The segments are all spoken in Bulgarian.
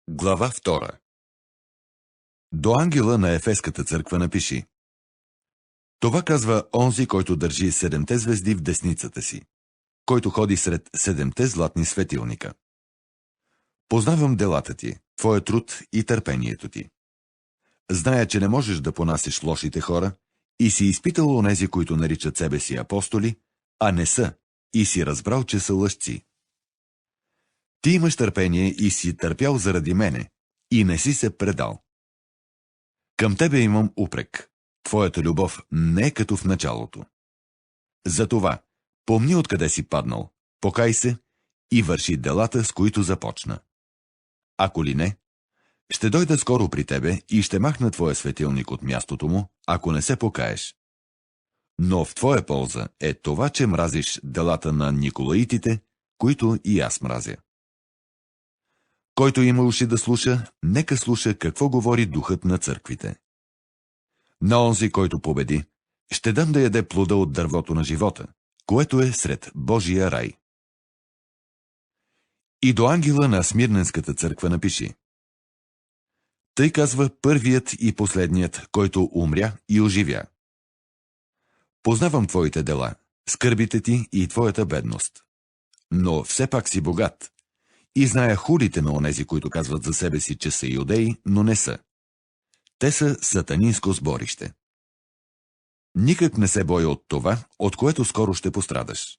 Глава 2. До ангела на Ефеската църква напиши: Това казва онзи, който държи 7 звезди в десницата си, който ходи сред 7 златни светилника. Познавам делата ти, твоя труд и търпението ти. Зная, че не можеш да понасиш лошите хора и си изпитал онези, които наричат себе си апостоли, а не са, и си разбрал, че са лъжци. Ти имаш търпение и си търпял заради мене, и не си се предал. Към тебе имам упрек. Твоята любов не е като в началото. Затова помни откъде си паднал, покай се и върши делата, с които започна. Ако ли не, ще дойда скоро при тебе и ще махна твоя светилник от мястото му, ако не се покаеш. Но в твоя полза е това, че мразиш делата на николаитите, които и аз мразя. Който има уши да слуша, нека слуша какво говори духът на църквите. На онзи, който победи, ще дам да яде плода от дървото на живота, което е сред Божия рай. И до ангела на Смирненската църква напиши: Тъй казва първият и последният, който умря и оживя. Познавам твоите дела, скърбите ти и твоята бедност. Но все пак си богат. И зная хулите на онези, които казват за себе си, че са юдеи, но не са. Те са сатанинско сборище. Никак не се боя от това, от което скоро ще пострадаш.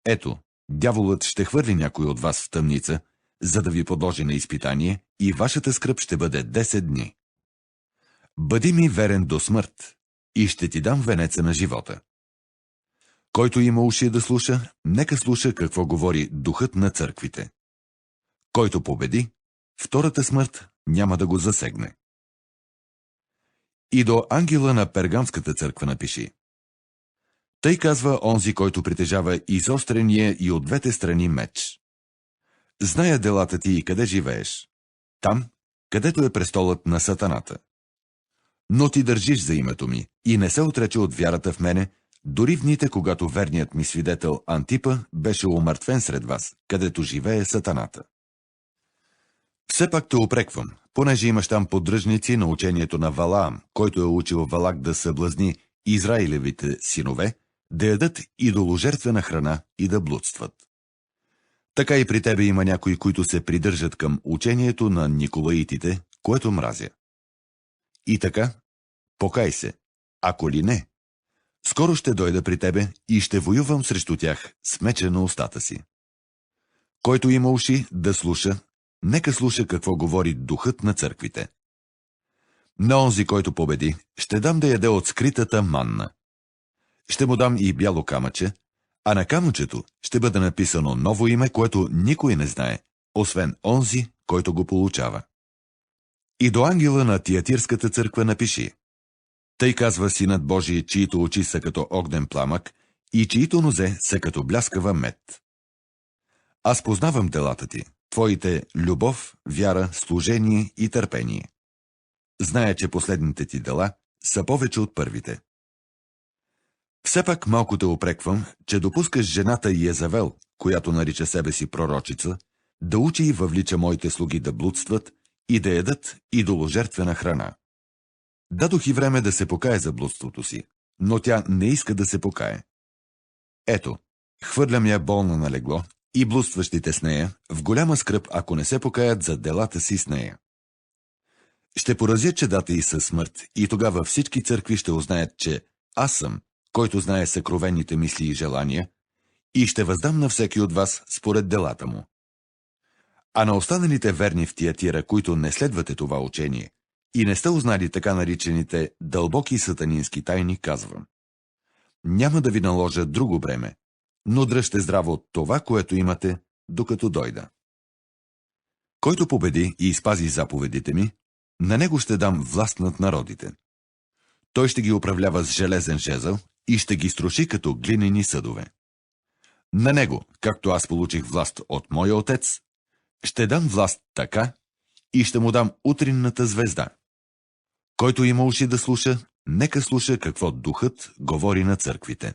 Ето, дяволът ще хвърли някой от вас в тъмница, за да ви подложи на изпитание, и вашата скръб ще бъде 10 дни. Бъди ми верен до смърт, и ще ти дам венеца на живота. Който има уши да слуша, нека слуша какво говори духът на църквите. Който победи, втората смърт няма да го засегне. И до ангела на Пергамската църква напиши: Тъй казва онзи, който притежава изострения и от двете страни меч. Зная делата ти и къде живееш. Там, където е престолът на сатаната. Но ти държиш за името ми и не се отрече от вярата в мене, дори в дните, когато верният ми свидетел Антипа беше умъртвен сред вас, където живее сатаната. Все пак те упреквам, понеже имаш там поддръжници на учението на Валаам, който е учил Валак да съблазни Израилевите синове, да ядат идоложертвена храна и да блудстват. Така и при тебе има някои, които се придържат към учението на николаитите, което мразя. И така, покай се, ако ли не, скоро ще дойда при тебе и ще воювам срещу тях с меча на устата си. Който има уши да слуша, нека слуша какво говори духът на църквите. На онзи, който победи, ще дам да яде от скритата манна. Ще му дам и бяло камъче, а на камъчето ще бъде написано ново име, което никой не знае, освен онзи, който го получава. И до ангела на Тиатирската църква напиши: Тъй казва Синът Божий, чието очи са като огнен пламък и чието нозе са като бляскава мед. Аз познавам делата ти, твоите любов, вяра, служение и търпение. Зная, че последните ти дела са повече от първите. Все пак малко те упреквам, че допускаш жената Йезавел, която нарича себе си пророчица, да учи и въвлича моите слуги да блудстват и да ядат идоложертвена храна. Дадох и време да се покае за блудството си, но тя не иска да се покае. Ето, хвърлям я болна на легло и блудстващите с нея в голяма скръб, ако не се покаят за делата си с нея. Ще поразя чедата и със смърт, и тогава всички църкви ще узнаят, че аз съм, който знае съкровените мисли и желания, и ще въздам на всеки от вас според делата му. А на останалите верни в Тиатира, които не следвате това учение и не сте узнали така наричаните дълбоки сатанински тайни, казвам: няма да ви наложа друго бреме, но дръжте здраво от това, което имате, докато дойда. Който победи и изпази заповедите ми, на него ще дам власт над народите. Той ще ги управлява с железен жезъл и ще ги струши като глинени съдове. На него, както аз получих власт от моя отец, ще дам власт така и ще му дам утринната звезда. Който има уши да слуша, нека слуша какво духът говори на църквите.